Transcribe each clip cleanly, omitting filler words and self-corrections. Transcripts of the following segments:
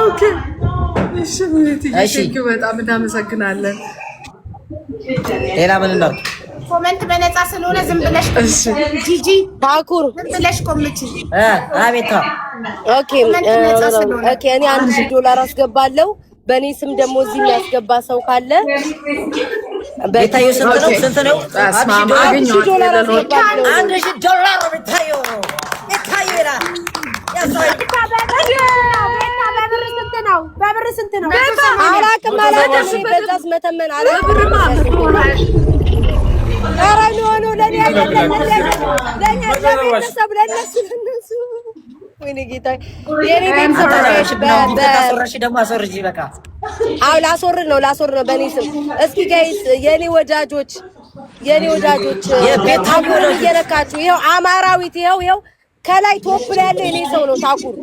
ኦኬ እሺ ቴንኪው በጣም እናመሰግናለን። ሌላ ምን ነው ኮሜንት በነፃ ስለሆነ ዝም ብለሽ ጂጂ ታኩር ዝም ብለሽ ኮሜንት አቤት ኦኬ ኦኬ እኔ $1,000 አስገባለሁ በእኔ ስም ደግሞ እዚህ የሚያስገባ ሰው ካለ ቤታዮ ስንት ነው አስማማ አገኘው $1,000 ቤታዮ ይላል በብር ስንት ነው አላውቅም በዛስ መተመን ብርማ ኧረ ኖ ለኔ አይደለም ለኛ ለቤተሰብ ለነሱ ወይኔ ጌታ የኔ ቤተሰብ በተሰራሽ ደግሞ አሰረጂ በቃ አው ላስወርድ ነው በእኔ ስም እስኪ ጋይስ የኔ ወዳጆች የቤታዮ እየነካችሁ ይኸው አማራዊት ይኸው ከላይ ቶፕ ላይ ያለው የኔ ሰው ነው ታኩር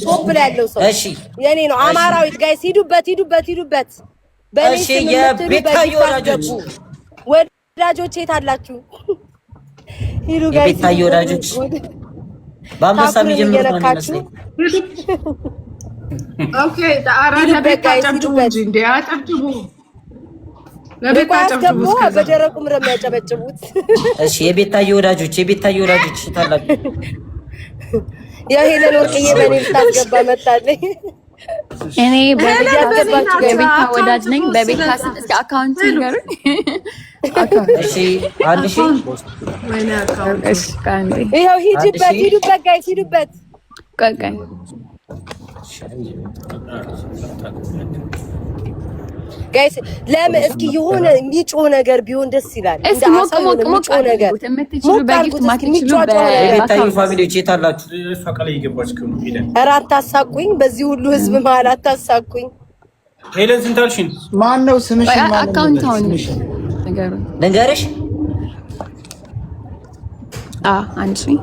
ቶፕ ላይ ያለው ሰው እሺ የኔ ነው አማራዊት ጋይስ ሂዱበት በእኔ ስም የቤታዮ ወዳጆች የት አላችሁ ሂዱ ጋይስ የቤታዮ ወዳጆች በአንበሳ የሚጀምሩት ነው የሚመስለኝ ኦኬ ዳራ ለቤታችሁ እንዴ አጨብጭቡ ለቤታችሁ በደረቁ ምረም ያጨበጭቡት እሺ የቤታዮ ወዳጆች ታላችሁ የሄለን ወርቅዬ በኔ ልታስገባ መጣለኝ እኔ በቤታ ወዳጅ ነኝ በቤታ እስኪ አካውንት ንገሩኝ እሺ አንድ ሺህ ወይኔ አካውንት እሺ ካንዴ ይኸው ሂዱበት ጋይስ ሂዱበት ቆይ ጋይስ ለምን እስኪ የሆነ የሚጮህ ነገር ቢሆን ደስ ይላል እስኪ ሞቅ ነገር የምትችሉ በጊፍት ማትችሉ የቤታዮ ፋሚሊዎች የት አላችሁ ፈቀለ ይገባች ከሆነ ሄለን ኧረ አታሳቁኝ በዚህ ሁሉ ህዝብ መሀል አታሳቁኝ ሄለን ስንት አልሽኝ ማን ነው ስምሽ አካውንት አሁን ንገሩኝ ልንገርሽ አንድ ሺህ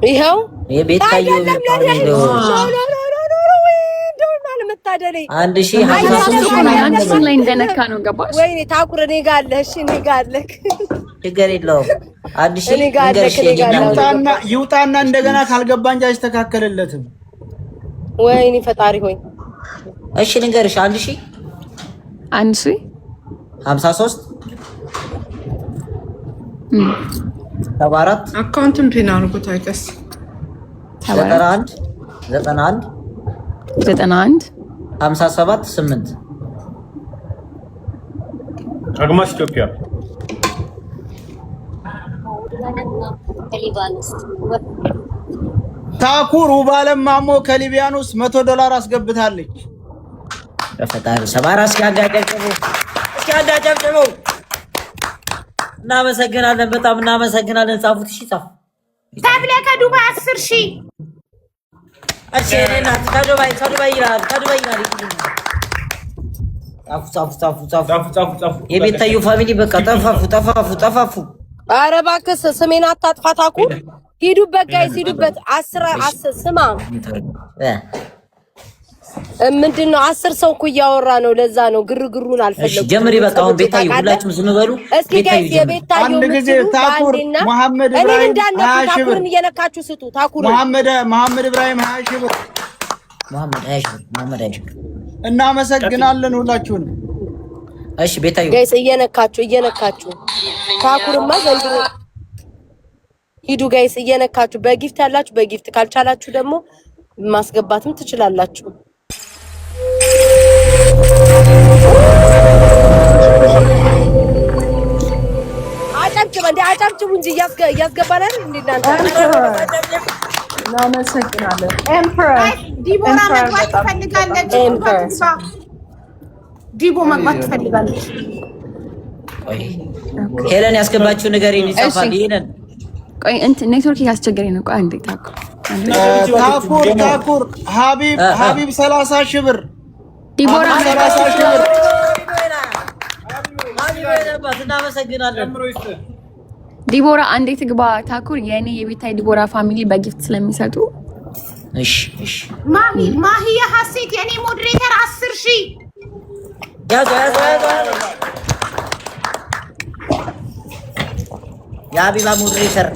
ይኸው የቤታዮ ፋሚሊ አንድ ሺህ ላይ እንደነካ ነው ገባሽ ወይኔ ታኩር እኔ ጋር አለ እሺ እኔ ጋር አለ ችግር የለውም አንድ ሺህ ይውጣና እንደገና ካልገባ እንጂ አይስተካከለለትም ወይኔ ፈጣሪ ሆይ እሺ ልንገርሽ አንድ ሺህ 53 74 አካውንቱን ፒን አድርጉት አይቀስ 91 57 8 አግማስ ኢትዮጵያ ታኩር ውባለም ማሞ ከሊቢያኖስ $100 አስገብታለች በፈጣሪ 74 እስኪ እናመሰግናለን በጣም እናመሰግናለን ጻፉት እሺ ጻፉ ታብለ ከዱባይ 10,000 እሺ እኔና ከዱባይ ይላል ጻፉ የቤታዮ ፋሚሊ በቃ ጠፋፉ ኧረ እባክህ ስሜን አታጥፋ ታኩር ሂዱበት ጋይስ ሂዱበት 10 ስማ ምንድነው 10 ሰው እኮ እያወራ ነው ለዛ ነው ግርግሩን አልፈለኩም ጀምሪ በቃ አሁን ቤታዮ ሁላችሁም ዝም በሉ እስኪ ጋይስ የቤታዮ አንድ ጊዜ ታኩር መሐመድ ኢብራሂም 20 ሺህ ብር እየነካችሁ ስጡ ታኩር መሐመድ ኢብራሂም 20 ሺህ ብር መሐመድ 20 ሺህ እናመሰግናለን ሁላችሁን እሺ ቤታዮ ጋይስ እየነካችሁ ታኩርማ ዘንድሮ ሂዱ ጋይስ እየነካችሁ በጊፍት ያላችሁ በጊፍት ካልቻላችሁ ደግሞ ማስገባትም ትችላላችሁ አጨብጭቡ እንጂ እያስገባናል እንዴናንተ እናመሰግናለን ዲቦራ መግባት ትፈልጋለች ዲቦ መግባት ትፈልጋለች ሄለን ያስገባችሁ ነገር ይጻፋል ሄለን ቆይ እንትን ኔትወርክ ያስቸገረኝ ነው ቆይ አንዴ ታኩር ሀቢብ 30 ሺህ ብር ዲቦራ 30 ሺህ ብር እናመሰግናለን ዲቦራ አንዴ ትግባ ታኩር የኔ የቤታዬ ዲቦራ ፋሚሊ በጊፍት ስለሚሰጡ እሺ ማሂያ ሀሴት የኔ ሞዴሬተር 10,000 ያዙ የሀቢባ ሞዴሬተር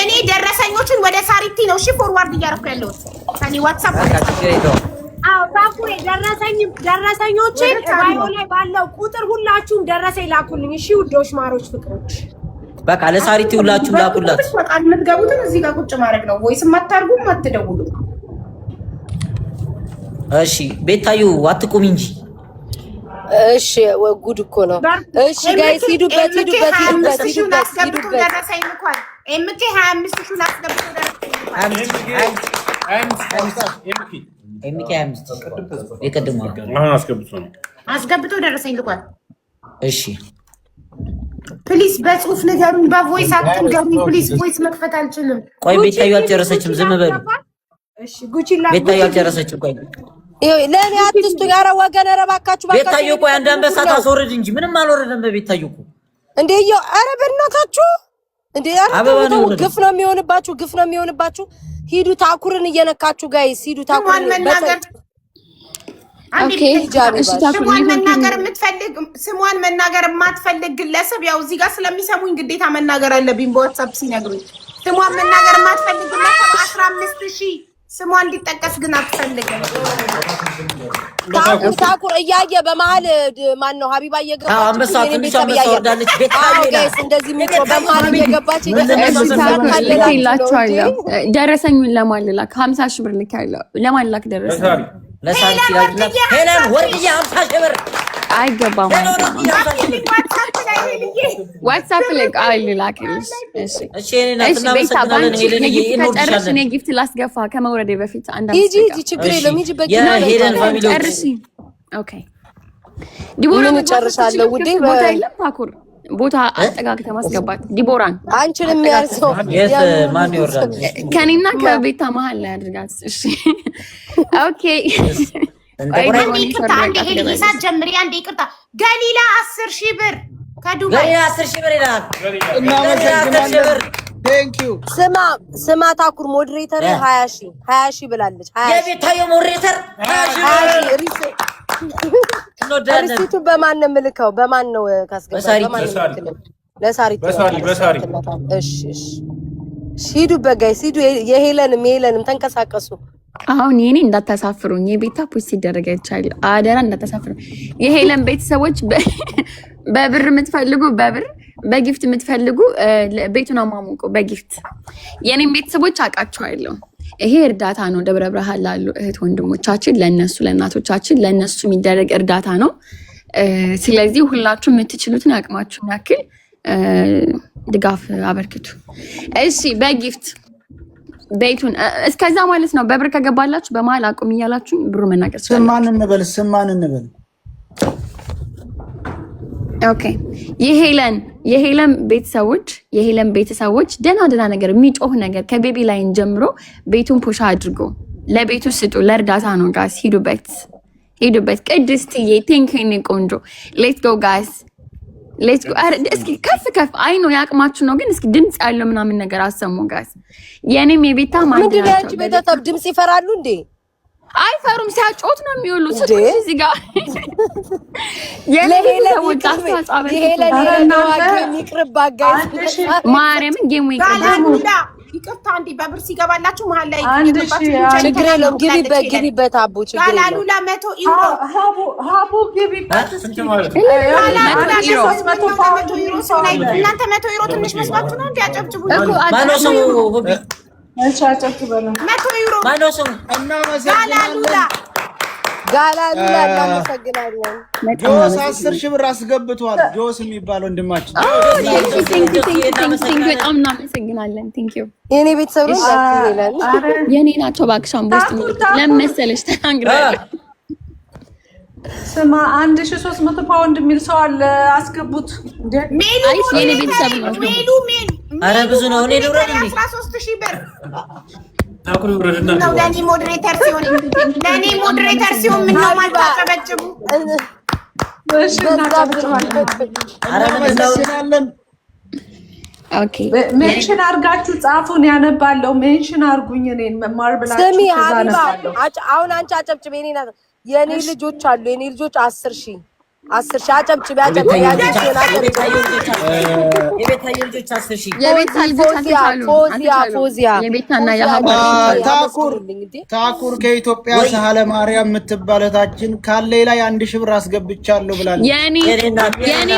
እኔ ደረሰኞችን ወደ ሳሪቲ ነው እሺ ፎርዋርድ እያደረኩ ያለሁት ከኔ ዋትስአፕ አዎ ታኩሬ ደረሰኞችን ባዮ ላይ ባለው ቁጥር ሁላችሁም ደረሰኝ ላኩልኝ እሺ ውዶች ማሮች ፍቅሮች በቃ ለሳሪቲ ሁላችሁም ላኩላት በቃ የምትገቡትን እዚህ ጋር ቁጭ ማድረግ ነው ወይስ ማታርጉም አትደውሉ እሺ ቤታዩ አትቁም እንጂ እሺ ጉድ እኮ ነው እሺ ጋይስ ሂዱበት ደረሰኝ እንኳን ኤምኬ 25 ሺህ ላስገብቶ አስገብቶ ደረሰኝ ልኳል እሺ ፕሊስ በጽሁፍ ንገሩኝ በቮይስ አትንገሩኝ ፕሊስ ቮይስ መክፈት አልችልም ቆይ ቤታዩ አልጨረሰችም ዝም በሉ እሺ ጉቺላ ቤታዩ አልጨረሰችም ቆይ ለኔ አትስጡኝ ኧረ ወገን ኧረ እባካችሁ ቤታዩ ቆይ አንድ አንበሳ ታስወርድ እንጂ ምንም አልወረደም በቤታዩ እኮ እንዴ ኧረ በእናታችሁ እንዴ ግፍ ነው የሚሆንባችሁ ሂዱ ታኩርን እየነካችሁ ጋይስ ሂዱ ታኩርን መናገር ኦኬ እሺ ታኩርን ስሟን መናገር የማትፈልግ ግለሰብ ያው እዚህ ጋር ስለሚሰሙኝ ግዴታ መናገር አለብኝ በዋትስአፕ ሲነግሩኝ ስሟን መናገር የማትፈልግ ግለሰብ 15000 ስሟ እንዲጠቀስ ግን አትፈልግም ታኩር እያየ በመሀል ማን ነው ሀቢባ እየገባች አንበሳ ትንሽ አንበሳ ወርዳለች ቤታዩ ጋይስ እንደዚህ ምጮ በመሀል እየገባች ይላችኋለሁ ደረሰኙን ለማልላክ 50000 ብር ልካለሁ ለማልላክ ደረሰኝ ለሳሪቲ ይላል ሄለን ወርድዬ 50000 ብር አይገባም ዋትስአፕ ላይ ቃል ልላክልሽ እሺ እኔ እናመሰግናለን ሄለን እየተጨረስን የጊፍት ላስገፋ ከመውረዴ በፊት አንድ ሂጂ ችግር የለም ሂጂ ሄለን ፋሚሊዎች ኦኬ ዲቦራ ጨርሻለሁ ውዴ ቦታ የለም ታኩር ቦታ አጠጋግተህ ማስገባት ዲቦራን አንቺንም ያርሰው ማን ይወርዳል ከኔና ከቤታ መሀል ላይ አድርጋት እሺ ኦኬ አንዴ ይቅርታ ገሊላ 10000 ብር ከዱባይ ገሊላ 10000 ብር ይላል ስማ ታኩር ሞዴሬተር 20000 ብላለች 20 የቤታዩ ሞዴሬተር 20000 ሪሲቱ በማን ነው የምልከው በማን ነው ለሳሪት እሺ ሂዱበት ጋይስ ሂዱ የሄለንም ተንቀሳቀሱ አሁን የኔ እንዳታሳፍሩኝ የቤታ ፖስት ይደረግ አይቻለሁ አደራ እንዳታሳፍሩኝ የሄለን ቤተሰቦች በብር የምትፈልጉ በብር በጊፍት የምትፈልጉ ቤቱን አማሙቁ በጊፍት የኔም ቤተሰቦች አውቃቸዋለሁ ይሄ እርዳታ ነው ደብረ ብርሃን ላሉ እህት ወንድሞቻችን ለነሱ ለእናቶቻችን ለነሱ የሚደረግ እርዳታ ነው ስለዚህ ሁላችሁ የምትችሉትን አቅማችሁን ያክል ድጋፍ አበርክቱ እሺ በጊፍት ቤቱን እስከዛ ማለት ነው በብር ከገባላችሁ በመሀል አቁም እያላችሁ ብሩ መናገር ስማን እንበል ኦኬ የሄለን ቤተሰቦች ደና ነገር የሚጮህ ነገር ከቤቢ ላይን ጀምሮ ቤቱን ፑሽ አድርጎ ለቤቱ ስጡ ለእርዳታ ነው ጋይስ ሂዱበት ቅድስትዬ ቴንኪን ቆንጆ ሌትስ ጎ ጋይስ ሌትስ ጎ እስኪ ከፍ አይ ነው ያቅማችሁ ነው ግን እስኪ ድምጽ ያለው ምናምን ነገር አሰሙ ጋይስ የኔም የቤታ ምንድን ነው ያንቺ ቤተሰብ ድምጽ ይፈራሉ እንዴ አይፈሩም ሲያጮት ነው የሚውሉት ስጡት እዚህ ጋር የሄለን ማርያምን ጌሙ ይቅርታ አንዴ በብር ሲገባላችሁ መሀል ላይ ችግር የለውም ግቢበት አቡ ችግር የለውም ጋላሉላ 100 ዩሮ ሀቡ ግቢበት እናንተ 100 ዩሮ ትንሽ መስሏችሁ ነው እንዴ አጨብጭቡ ማነው ስሙ ማነው ስሙ ጋላሉላ እናመሰግናለን ጆስ 10000 ብር አስገብቷል ጆስ የሚባል ወንድማችን በጣም እናመሰግናለን ቴንኪው የኔ ቤተሰብ ነው ይላል የኔ ናቸው ባክሻም ቦስት ለመሰለሽ ተናግራለሁ ስማ 1300 ፓውንድ የሚል ሰው አለ አስገቡት አይ የኔ ቤተሰብ ነው አረ ብዙ ነው እኔ ልውረድ እንዴ 13000 ብር ታኩር ይወረድና ነው ለኔ ሞዴሬተር ሲሆን ምን ነው ማታጨበጭቡ እሺ እናመሰግናለን ኦኬ ሜንሽን አርጋችሁ ጻፉን ያነባለው ሜንሽን አርጉኝ እኔን መማር ብላችሁ ስሚ ሀቢባ አሁን አንቺ አጨብጭብ የኔ ልጆች አሉ የኔ ልጆች 10000 10 ሺህ አጨብጭቢ የቤታዮ ልጆች 10 ሺህ ፎዚያ የቤታና ታኩር ከኢትዮጵያ ሳህለ ማርያም የምትባል እህታችን ካለ ላይ 1 ሺህ ብር አስገብቻለሁ ብላለች። የኔ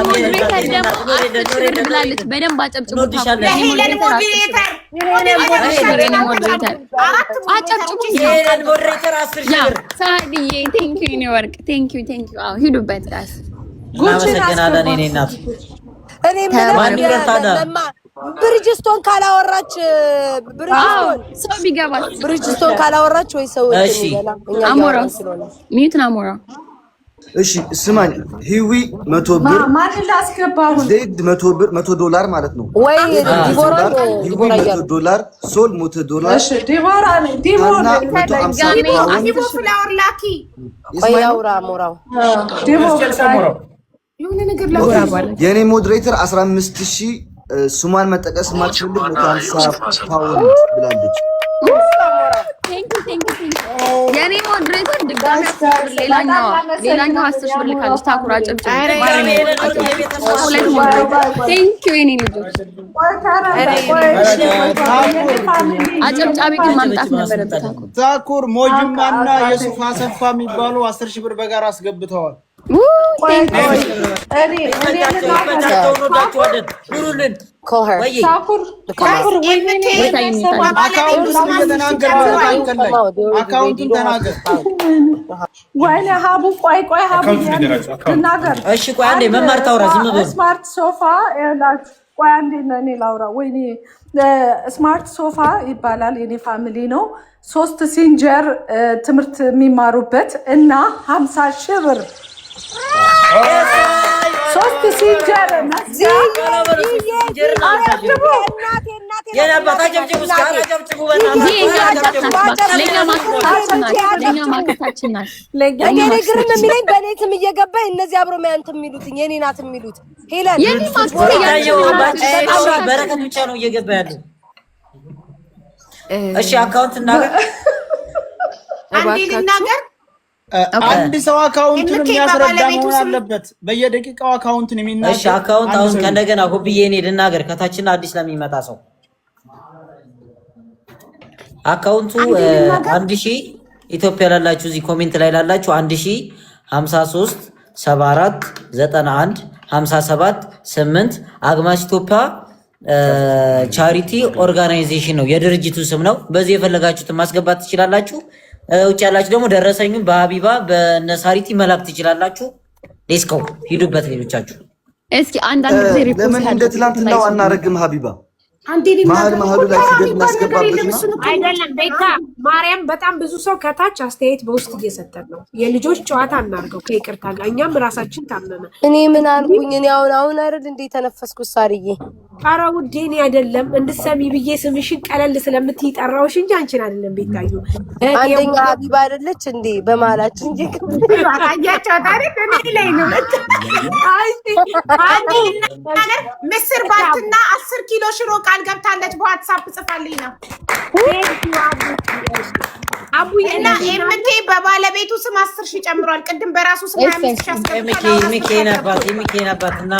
ሞዴሬተር ደግሞ 10 ሺህ ብር ብላለች። በደንብ አጨብጭቡ። ሳዲዬ ቴንኪው ኔ ወርቅ ቴንኪው ሂዱበት ራስ እናመሰግናለን። እኔ እናት እኔ ብሪጅስቶን ካላወራች ሰው ቢገባ ብሪጅስቶን ካላወራች ወይ ሰው አሞራው ሚዩትን አሞራው እሺ ስማኝ ሂዊ 100 ብር ማን ላስገባው ዘይድ 100 ብር $100 ማለት ነው ወይ ዲቦራ $100 ሶል $100 እሺ ዲቦራ ፍላወር ላኪ ወይ አውራ ሞራው የሆነ ነገር ላውራ የኔ ሞዴሬተር 15000 ሱማን መጠቀስ ማልችልም 150 ፓውንድ ብላለች። የኔ ሞዴሬተር ድጋሚ ሌላኛው 10 ሺህ ብር ልካለች። ታኩራ ጨብጭብ ቴንኪው የኔ ልጆች። አጨብጫቢ ግን ማምጣት ነበረበት። ታኩር ሞጅማና የሱፍ አሰፋ የሚባሉ 10 ሺህ ብር በጋራ አስገብተዋል። አካውንቱን ተናገር። ወይኔ ሀቡ ቆይ ሀቡ ልናገር። እሺ ቆይ አንዴ መማር ታውራ ዝም ብሎ ስማርት ሶፋ ቆይ አንዴ እኔ ላውራ። ወይኔ ስማርት ሶፋ ይባላል። የኔ ፋሚሊ ነው። 3 ሲንጀር ትምህርት የሚማሩበት እና 50 ሺህ ብር 3 ሲንጀር በኔትም እየገባ እነዚህ አብሮ ማንት የሚሉት የኔ ናት የሚሉት ሄለን በረከት ብቻ ነው እየገባ ያለው። እሺ አካውንት እናገር አንድ ሰው አካውንቱን የሚያስረዳ መሆን አለበት። በየደቂቃው አካውንቱን የሚናገር እሺ አካውንት አሁን ከእንደገና ሁብዬ እኔ ልናገር ከታችና አዲስ ለሚመጣ ሰው አካውንቱ 1000 ኢትዮጵያ ላላችሁ እዚህ ኮሜንት ላይ ላላችሁ 1053 74 91 57 8 አግማስ ኢትዮጵያ ቻሪቲ ኦርጋናይዜሽን ነው የድርጅቱ ስም ነው። በዚህ የፈለጋችሁትን ማስገባት ትችላላችሁ። ውጭ ያላችሁ ደግሞ ደረሰኙን በሀቢባ በነሳሪቲ መላክ ትችላላችሁ። ሌስኮ ሂዱበት ሌሎቻችሁ። እስኪ አንዳንድ ጊዜ ሪፖርት ለምን እንደ ትላንትናው አናረግም ሀቢባ? መሀል ላይ ፊደል እናስገባበት አይደለም። ቤታ ማርያም በጣም ብዙ ሰው ከታች አስተያየት በውስጥ እየሰጠን ነው። የልጆች ጨዋታ እናርገው ከይቅርታ ጋር እኛም ራሳችን ታመመ። እኔ ምን አልኩኝ? እኔ አሁን አይደል እንደ ተነፈስኩት ሳርዬ። ኧረ ውዴ እኔ አይደለም እንድትሰሚ ብዬ ስምሽን ቀለል ስለምትይ ጠራሁሽ እንጂ አንቺን አይደለም። ቤታዩ አንደኛ ሀቢባ አይደለች እንዴ በመሀላችን እንጂ አያቸው ታሪክ እኔ ላይ ነው። አንዴ ምስር ባትና 10 ኪሎ ሽሮ ቃል ገብታለች። በዋትስአፕ ጽፋልኝ ነው አቡዬና ኤምቴ በባለቤቱ ስም 10 ሺህ ጨምሯል። ቅድም በራሱ ስም 25 ሺህ አስቀምጣለሁ። ሚኬናባትና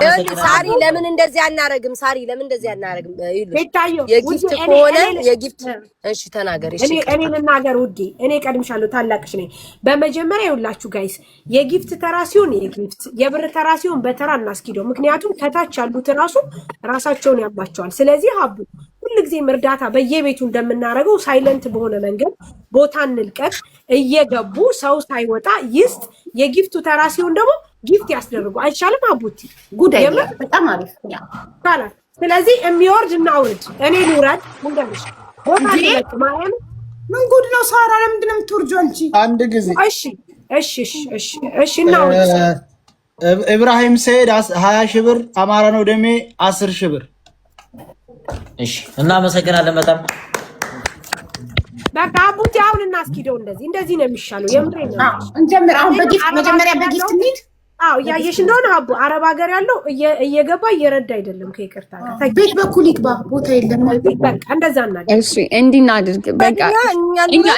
ሳሪ ለምን እንደዚህ አናረግም? ሳሪ ለምን እንደዚህ አናረግም? ቤታዩ የጊፍት ከሆነ የጊፍት እሺ ተናገር። እሺ እኔ ልናገር ውዴ፣ እኔ ቀድምሻለሁ፣ ታላቅሽ ነኝ። በመጀመሪያ ይውላችሁ ጋይስ የጊፍት ተራ ሲሆን የጊፍት የብር ተራ ሲሆን በተራ እናስኪደው። ምክንያቱም ከታች ያሉት ራሳቸውን ያባቸዋል። ስለዚህ ሀቡ ሁልጊዜም እርዳታ በየቤቱ እንደምናደርገው ሳይለንት በሆነ መንገድ ቦታ እንልቀቅ። እየገቡ ሰው ሳይወጣ ይስጥ። የጊፍቱ ተራ ሲሆን ደግሞ ጊፍት ያስደርጉ። አይቻልም? አቡቲ ጉዳይ በጣም አሪፍ ያላል። ስለዚህ የሚወርድ እናውርድ። እኔ ልውረድ ሙንደምሽ ቦታ ልቀቅ። ማርያም ምን ጉድ ነው? ሳራ ለምንድን ነው የምትወርጂው አንቺ? አንድ ጊዜ እሺ እናውርድ። ኢብራሂም ሰይድ 20 ሺህ ብር፣ አማራ ነው ደሜ 10 ሺህ ብር። እሺ እናመሰግናለን በጣም በቃ አቡቲ አሁን እናስኪደው። እንደዚህ ነው የሚሻለው። የምሬ ነው። እንጀምር አሁን በጊፍት መጀመሪያ በጊፍት እንሂድ። እያየሽ እንደሆነ አቡ አረብ ሀገር ያለው እየገባ እየረዳ አይደለም። ከይቅርታ ጋር ቤት በኩል ይግባ፣ ቦታ የለም። በቃ እንደዛ እናድርግ። እሺ እንዲህ እናድርግ። በቃ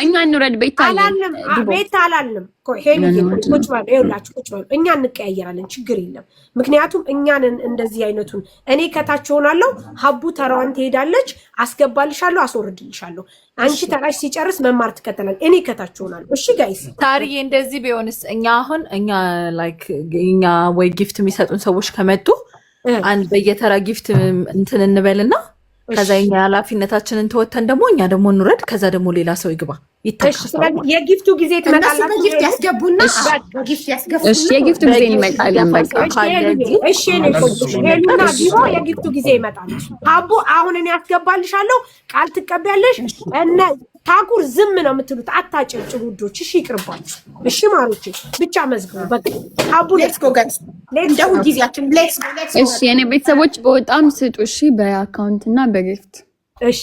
እኛ እንውረድ። ቤት አላልንም። ቁጭ በሉ ይኸውላችሁ፣ ቁጭ በሉ። እኛ እንቀያየራለን፣ ችግር የለም። ምክንያቱም እኛንን እንደዚህ አይነቱን እኔ ከታች ሆናለሁ፣ ሀቡ ተራዋን ትሄዳለች፣ አስገባልሻለሁ፣ አስወርድልሻለሁ። አንቺ ተራሽ ሲጨርስ መማር ትከተላል፣ እኔ ከታች ሆናለሁ። እሺ ጋይስ፣ ታሪዬ እንደዚህ ቢሆንስ እኛ አሁን ላይክ እኛ ወይ ጊፍት የሚሰጡን ሰዎች ከመጡ አንድ በየተራ ጊፍት እንትን እንበልና ከዛ እኛ ኃላፊነታችንን ተወተን ደግሞ እኛ ደግሞ እንውረድ። ከዛ ደግሞ ሌላ ሰው ይግባ ይተካል። የጊፍቱ ጊዜ ትመጣላችሁ። ጊፍት ያስገቡና ጊፍት ያስገቡና እሺ የጊፍቱ ጊዜ ይመጣል። እሺ ሄሉና ቢሮ የጊፍቱ ጊዜ ይመጣል። ሀቡ አሁን እኔ ያስገባልሻለሁ፣ ቃል ትቀበያለሽ። እነ ታኩር ዝም ነው የምትሉት፣ አታጨብጭቡ ውዶች። እሺ ይቅርባችሁ። እሺ ማሮቼ ብቻ መዝግቡ በቃ። ሀቡ ሌትስ ጎ ጋይስ፣ እንደው ጊዜያችን ሌትስ ጎ። እሺ የኔ ቤተሰቦች በጣም ስጡ እሺ፣ በአካውንት እና በጊፍት እሺ።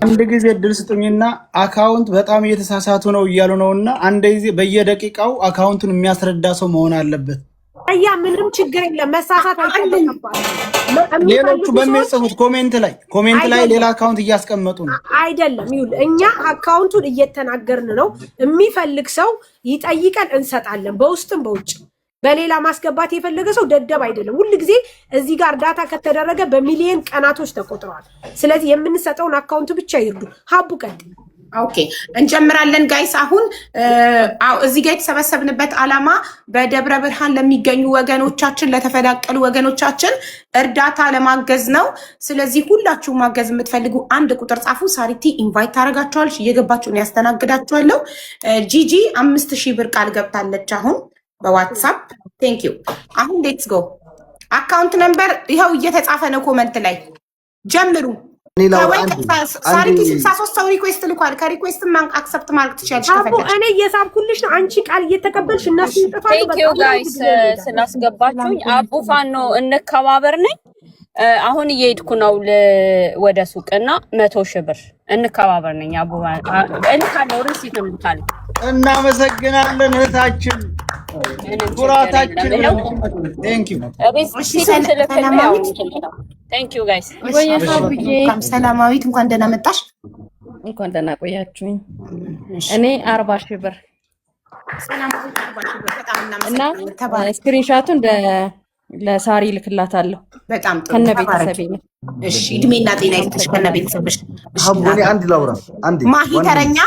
አንድ ጊዜ እድል ስጡኝና አካውንት በጣም እየተሳሳቱ ነው እያሉ ነውና አንድ ጊዜ በየደቂቃው አካውንቱን የሚያስረዳ ሰው መሆን አለበት። አያ ምንም ችግር የለም፣ መሳሳት አይጠበቅባችሁም። ሌሎቹ በሚጽፉት ኮሜንት ላይ ሌላ አካውንት እያስቀመጡ ነው። አይደለም ይሁን፣ እኛ አካውንቱን እየተናገርን ነው። የሚፈልግ ሰው ይጠይቀን፣ እንሰጣለን፣ በውስጥም በውጭ። በሌላ ማስገባት የፈለገ ሰው ደደብ አይደለም። ሁሉ ጊዜ እዚህ ጋር ዳታ ከተደረገ በሚሊዮን ቀናቶች ተቆጥረዋል። ስለዚህ የምንሰጠውን አካውንት ብቻ ይርዱ። ሀቡ ቀጥል። ኦኬ እንጀምራለን ጋይስ። አሁን እዚህ ጋር የተሰበሰብንበት ዓላማ በደብረ ብርሃን ለሚገኙ ወገኖቻችን፣ ለተፈናቀሉ ወገኖቻችን እርዳታ ለማገዝ ነው። ስለዚህ ሁላችሁም ማገዝ የምትፈልጉ አንድ ቁጥር ጻፉ። ሳሪቲ ኢንቫይት ታደርጋችኋለች፣ እየገባችሁን ያስተናግዳችኋለሁ። ጂጂ 5000 ብር ቃል ገብታለች አሁን በዋትሳፕ ቴንክ ዩ። አሁን ሌትስ ጎ። አካውንት ነምበር ይኸው እየተጻፈ ነው ኮመንት ላይ ጀምሩ። ሳሪቲ 63 ሰው ሪኩዌስት ልኳል። ከሪኩዌስት ማን አክሰፕት ማድረግ ትችላለሽ ከፈለግሽ። እኔ እየሳብኩልሽ ነው፣ አንቺ ቃል እየተቀበልሽ እነሱ ይጥፋሉ። ቴንክ ዩ ጋይስ ስላስገባችሁኝ። አቡ ፋኖ እንከባበር ነኝ። አሁን እየሄድኩ ነው ወደ ሱቅና 100,000 ብር እንከባበር ነኝ። አቡ እንካለው ሪሲት ነው ልካል። እናመሰግናለን እህታችን፣ ኩራታችን። ቴንክ ዩ ቴንክ ዩ ጋይስ። ሰላማዊት እንኳን ደህና መጣሽ። እንኳን ደህና ቆያችሁኝ። እኔ 40,000 ብር እና ስክሪንሻቱን ለሳሪ ልክላታለሁ። በጣም ጥሩ ከነ ቤተሰቤ ነው። እሺ እድሜና ጤና ይስጥሽ ከነ ቤተሰብሽ። ሀቡ እኔ አንድ ላውራ አንዴ። ማሂ ተረኛ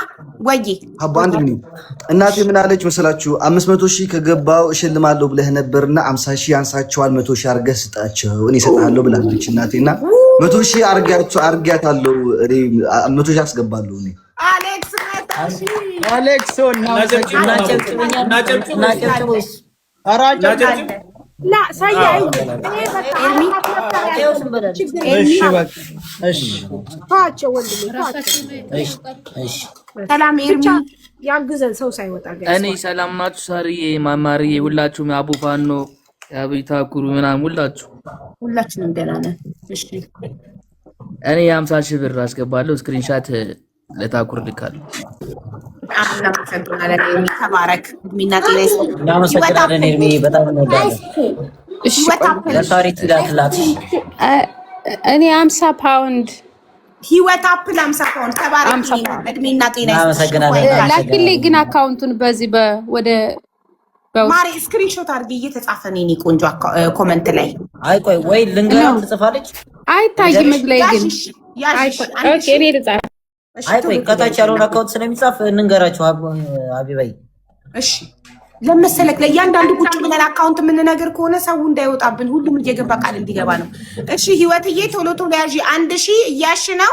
ወይ ሀቡ አንድ ምን እናቴ ምን አለች መሰላችሁ? 500,000 ከገባው እሽልማለሁ ብለህ ነበርና 50,000 ያንሳቸዋል፣ 100,000 አርገህ ስጣቸው እኔ እሰጥሃለሁ ብላለች እናቴና 100,000 አርጋታለሁ እኔ 100,000 አስገባለሁ እኔ አሌክስ ያግዘን ሰው ሳይወጣ እኔ ሰላም ናችሁ? ሳርዬ ማማርዬ ሁላችሁም አቡ ፋኖ አብይታ ኩሩ ምናምን ሁላችንም ደህና ነን። እሺ እኔ 50,000 ብር አስገባለሁ። ስክሪንሻት ለታኩር ልካለሁ። ተባረክ እድሜና ጤና ይስጥ። እናመሰግናለን ኤርሚ፣ በጣም እንወዳለን። ለሳሪቲ ላክላት። እኔ 50 ፓውንድ ህይወት አፕል 50 ፓውንድ ተባረክ፣ እድሜና ጤና ይስጥ። እናመሰግናለን። ላኪልኝ ግን አካውንቱን በዚህ ወደ ማሪ ስክሪንሾት አድርጌ እየተጻፈ ነው የኔ ቆንጆ ኮመንት ላይ። አይ ቆይ ወይ ልንገራው ትጽፋለች። አይታይም ላይ ግን ኦኬ እኔ ልጻፍ። አይ ቆይ ከታች ያለውን አካውንት ስለሚጻፍ እንንገራቸው አቢባይ። እሺ ለመሰለክ ለእያንዳንዱ ቁጭ ብለን አካውንት የምንነግር ከሆነ ሰው እንዳይወጣብን ሁሉም እየገባ ቃል እንዲገባ ነው። እሺ ህይወትዬ ቶሎ ቶሎ ያዢ። 1,000 እያሽ ነው።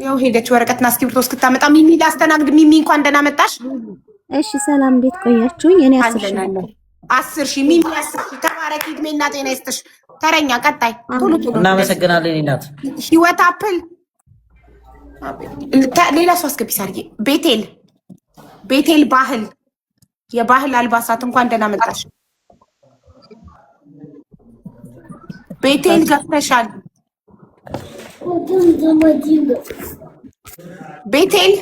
ያው ሄደች ወረቀትና እስክሪብቶ እስክታመጣ። ሚሚ ላስተናግድ። ሚሚ እንኳን ደህና መጣሽ። እሺ ሰላም፣ እንዴት ቆያችሁኝ? እኔ 10,000 ሚሚ 10,000 ተባረኪ፣ እድሜና ጤና ይስጥሽ። ተረኛ ቀጣይ ቶሎ ቶሎ። እናመሰግናለን እናት ህይወት አፕል። ሌላ ሰው አስገቢ ሳርዬ። ቤቴል ባህል የባህል አልባሳት እንኳን ደህና መጣሽ። ቤቴል ገብተሻል። ቤቴል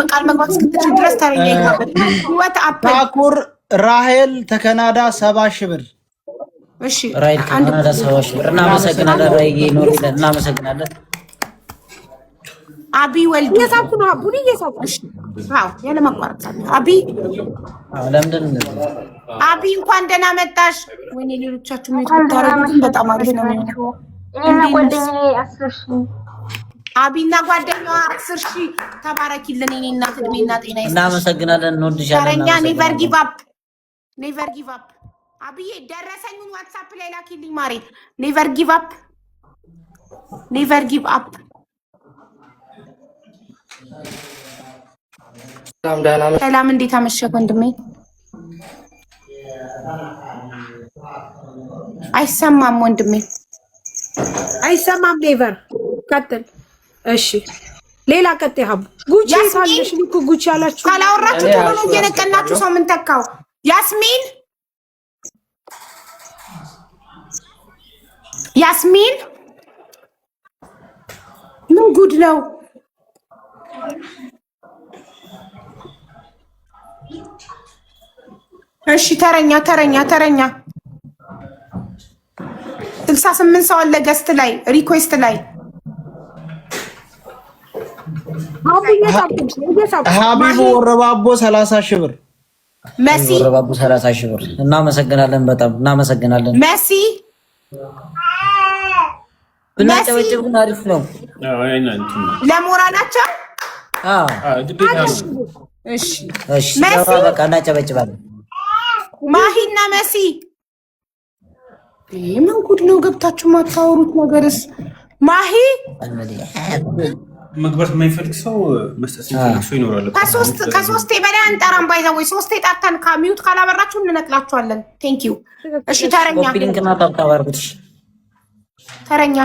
ቃል መግባት እስክትችል ድረስ ተረኛ ይገባል። ህይወት አፕል ታኩር ራሄል ተከናዳ 70,000 ብር። እሺ ራሄል ተከናዳ 70,000 ብር። እናመሰግናለን ራሄል ኖርለን እናመሰግናለን። አቢ ወልዱ እየሳብኩ ነው። አቡን እየሳብኩ። አዎ ያለ ማቋረጥ አቢ ለምንድን አቢ እንኳን ደህና መጣሽ። ወይኔ ሌሎቻችሁ ምን ታረጉት? በጣም አሪፍ ነው የሚሆነው። ጓደኛዬ 10,000 አቢና ጓደኛዋ 10,000 ተባረኪልን። እኔ እናት እድሜና ጤና ይስጥሽ። እናመሰግናለን። እንወድሻለን። ተረኛ ኔቨር ጊቭ አፕ ኔቨር ጊቭ አፕ። አብዬ ደረሰኙን ዋትስአፕ ላይ ላኪልኝ ማሬ። ኔቨር ጊቭ አፕ ኔቨር ጊቭ አፕ። ሰላም እንዴት አመሸህ ወንድሜ? አይሰማም ወንድሜ አይሰማም። ኔቨር ቀጥል። እሺ ሌላ ቀጥይ። ሀቡ ጉቺ ሳለሽ ልኩ ጉቺ አላችሁ ካላወራችሁ ቶሎ ነው እየነቀናችሁ ሰው ምን ተካው? ያስሚን ያስሚን ምን ጉድ ነው? እሺ ተረኛ 68 ሰው አለ ገስት ላይ ሪኩዌስት ላይ ሀቢቡ ወረባቦ 30,000 ብር መሲ ወረባቦ 30,000 ብር። እናመሰግናለን። በጣም እናመሰግናለን። መሲ ብናጨበጭብ ግን አሪፍ ነው። ለሞራላቸው እሺ በቃ እናጨበጭባለን። ማሂና መሲ ምን ጉድ ነው? ገብታችሁ ማታወሩት ነገርስ? ማሂ መግባት የማይፈልግ ሰው መስጠት የሚፈልግ ሰው ይኖራል። ከሶስቴ በላይ አንጠራም። ባይዘወይ ሶስቴ ጣጣን ከሚዩት ካላበራችሁ እንነቅላችኋለን። ቴንክ ዩ። እሺ ተረኛ ተረኛ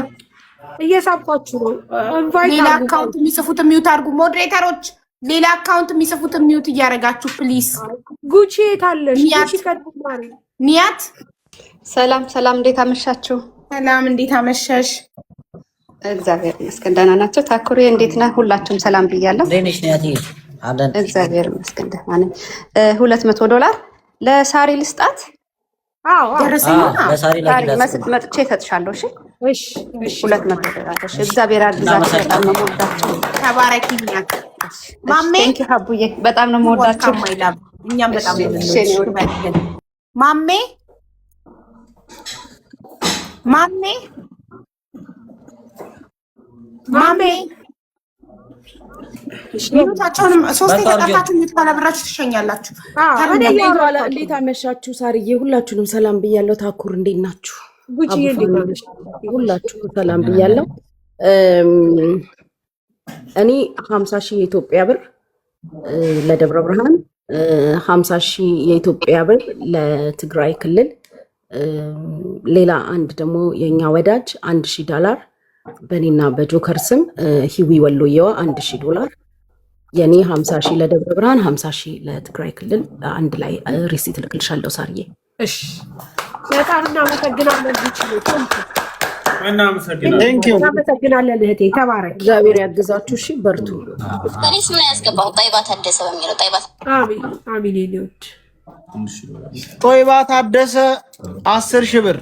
እየሳብኳችሁ ነው። ሌላ አካውንት የሚጽፉት ሚዩት አድርጉ። ሞዴሬተሮች ሌላ አካውንት የሚጽፉት ሚዩት እያደረጋችሁ ፕሊዝ። ጉቺ የታለሽ? ጉቺ ቀጥማሪ ኒያት ሰላም ሰላም፣ እንዴት አመሻችሁ? ሰላም እንዴት አመሸሽ? እግዚአብሔር ይመስገን ደህና ናቸው። ታኩሪ እንዴት ነህ? ሁላችሁም ሰላም ብያለሁ። ደህና ነሽ? እግዚአብሔር ይመስገን ደህና ነኝ። $200 ለሳሪ ልስጣት። ደረሰኝ መጥቼ እሰጥሻለሁ። እሺ $200። እሺ እግዚአብሔር አግዛችሁ። በጣም ነው የምወዳችሁ። ተባረኪልኝ ማሜ። ቴንክ ዩ ሀቡዬ፣ በጣም ነው የምወዳችሁ። እኛም በጣም ነው ማሜ ማሜ ማሜ ሚዩታቸውንም ሶስት የተጠፋችሁ ሚዩት ካላብራችሁ ትሸኛላችሁ። እንዴት አመሻችሁ? ሳርዬ ሁላችሁንም ሰላም ብያለሁ። ታኩር እንዴት ናችሁ? ሁላችሁም ሰላም ብያለሁ። እኔ 50,000 የኢትዮጵያ ብር ለደብረ ብርሃን፣ 50,000 የኢትዮጵያ ብር ለትግራይ ክልል፣ ሌላ አንድ ደግሞ የኛ ወዳጅ $1,000 በእኔና በጆከር ስም ሂዊ ወሎየዋ $1,000፣ የኔ 50,000 ለደብረ ብርሃን፣ 50,000 ለትግራይ ክልል አንድ ላይ ሪሲት ልክልሻለሁ ሳርዬ። እሺ በጣም እናመሰግናለን። እናመሰግናለን እህቴ፣ ተባረክ፣ እግዚአብሔር ያግዛችሁ። እሺ በርቱ። እኔስ ምን ያስገባው ጣይባ ታደሰ በሚለው ጣይባ አሚን ሊወድ ጦይባ ታደሰ 10,000 ብር።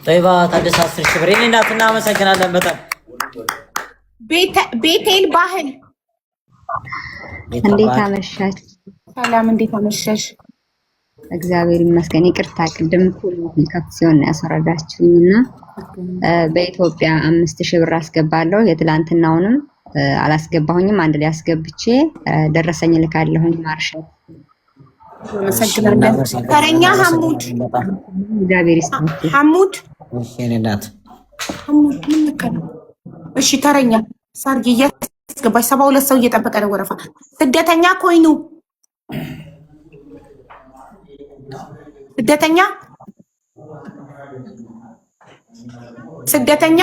ጦይባ ታደሰ 10,000 ብር። እኔ እናት እናመሰግናለን በጣም። ቤቴል ባህል እንዴት አመሻች? ሰላም እንዴት አመሸሽ? እግዚአብሔር ይመስገን። ይቅርታ ቅድም ሁሉ ከፍ ሲሆን ያስረዳችሁኝና በኢትዮጵያ 5,000 ብር አስገባለሁ። የትላንትናውንም አላስገባሁኝም፣ አንድ ላይ አስገብቼ ደረሰኝ ልካለሁኝ። ማርሻል አመሰግናለሁ። ተረኛ ሐሙድ እግዚአብሔር ይስጥልኝ። ሐሙድ እሺ እኔ እናት ሐሙድ ምን ልከነው? እሺ ተረኛ ሳርጌ እያስገባች 72 ሰው እየጠበቀ ነው ወረፋ። ስደተኛ ኮይኑ ስደተኛ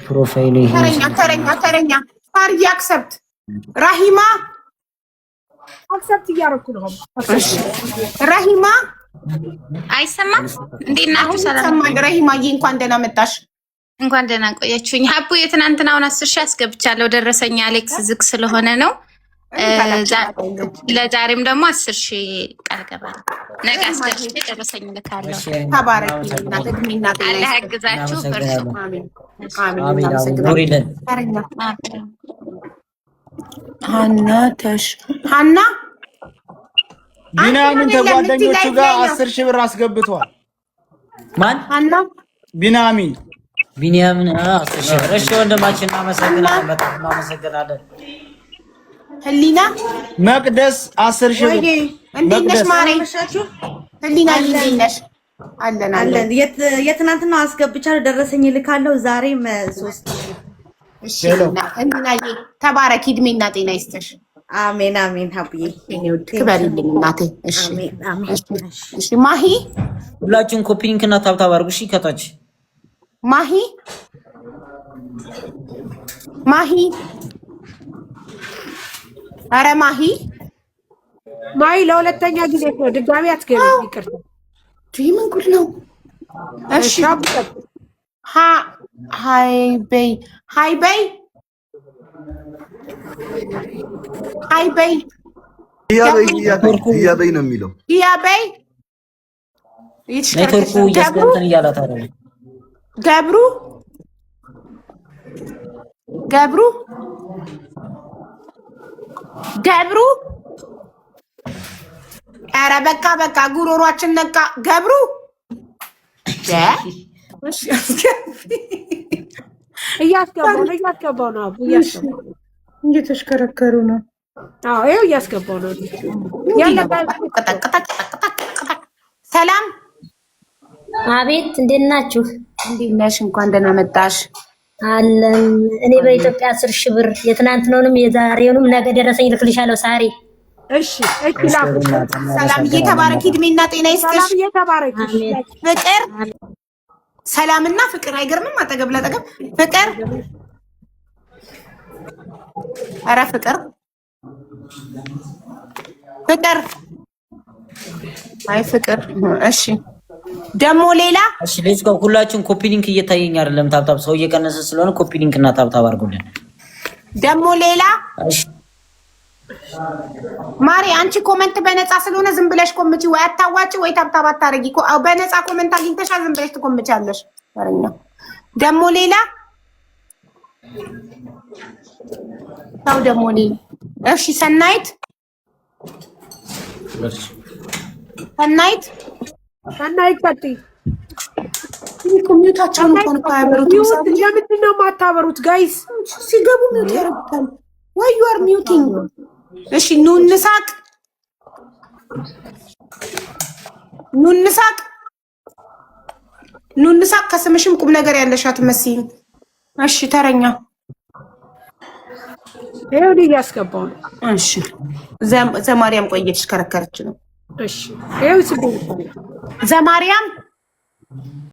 ፕሮፋይል ተረኛ ሳርጌ አክሰፕት። ራሂማ አክሰፕት እያደረኩ ነው። ራሂማ አይሰማም? እንዴት ናችሁ? ሰላም ራሂማዬ፣ እንኳን ደህና መጣሽ። እንኳን ደህና ቆያችሁኝ። ሀቡ የትናንትናውን 10,000 አስገብቻለሁ። ደረሰኝ አሌክስ ዝግ ስለሆነ ነው። ለዛሬም ደግሞ 10,000 ቃል ገባለሁ። ነገ አስገብቼ ደረሰኝ ልካለሁ። ተባረኪ እናት እድሜና ጤና አላህ ያግዛችሁ። በርሱ። አሜን አሜን። እናመሰግናለን። ሀና ቢናምን ከጓደኞቹ ጋር 10,000 ብር አስገብቷል። ማን? ሀና ቢናምን 10,000 ብር። እሺ ወንድማችን እናመሰግናለን፣ በጣም እናመሰግናለን። ህሊና መቅደስ 10,000 ብር። እንዴት ነሽ ማሬ? ህሊና እንዴት ነሽ? አለን። የትናንትናው አስገብቻለሁ፣ ደረሰኝ ልካለሁ። ዛሬም 3 እሺ ህሊናዬ ተባረኪ፣ እድሜና ጤና ይስጥሽ። አሜን አሜን። ሀብዬ ክበሪልኝ እናቴ። እሺ እሺ። ማሂ ሁላችሁም ኮፒ ሊንክ እና ታብታብ አድርጉ። እሺ ከታች ማሂ አረ ማሂ ለሁለተኛ ጊዜ ነው። ድጋሚ አትገቢም። ይቅርታ። ምን ጉድ ነው? እሺ ሃይ በይ እያበይ ነው የሚለው። እያበይ ኔትወርኩ እያስገንተን እያላት አይደለም። ገብሩ ኧረ በቃ ጉሮሯችን ነቃ። ገብሩ እያስገባው ነው። አቡ እየተሽከረከሩ ነው። አዎ ይኸው እያስገባው ነው። ሰላም። አቤት፣ እንዴት ናችሁ? እንዴት ነሽ? እንኳን ደህና መጣሽ። አለን። እኔ በኢትዮጵያ 10,000 ብር የትናንትናውንም የዛሬውንም ነገ ደረሰኝ ልክልሻለሁ። ሳሪ እሺ። ሰላም እየተባረኪ እድሜና ጤና ይስጥሽ። ሰላም እየተባረኪ ፍቅር፣ ሰላምና ፍቅር አይገርምም? አጠገብ ለጠገብ ፍቅር። ኧረ ፍቅር አይ ፍቅር። እሺ ደግሞ ሌላ። እሺ ሌትስ ጎ። ሁላችሁም ኮፒ ሊንክ እየታየኝ አይደለም። ታብታብ ሰው እየቀነሰ ስለሆነ ኮፒ ሊንክ እና ታብታብ አድርጉልን። ደግሞ ሌላ። እሺ ማሪ አንቺ ኮመንት በነፃ ስለሆነ ዝም ብለሽ ኮምቺ። ወይ አታዋጪ ወይ ታብታብ አታረጊ። በነፃ ኮመንት አግኝተሻል፣ ዝም ብለሽ ትኮምቻለሽ። ወረኛ። ደግሞ ሌላ ታው ደግሞ ሌላ። እሺ ሰናይት ቀጥይ። ኮሚኒታቸውን እንኳን ካያበሩት ለምንድን ነው የማታበሩት? ጋይስ ሲገቡ ሚውት ያደርጉታል። ወይ ዩ አር ሚውቲንግ። እሺ ኑንሳቅ ከስምሽም ቁም ነገር ያለሻት መስይም። እሺ ተረኛ ይኸው እያስገባው ነው። እሺ ዘማርያም ቆየች ከረከረች ነው። እሺ ይኸው ዘማርያም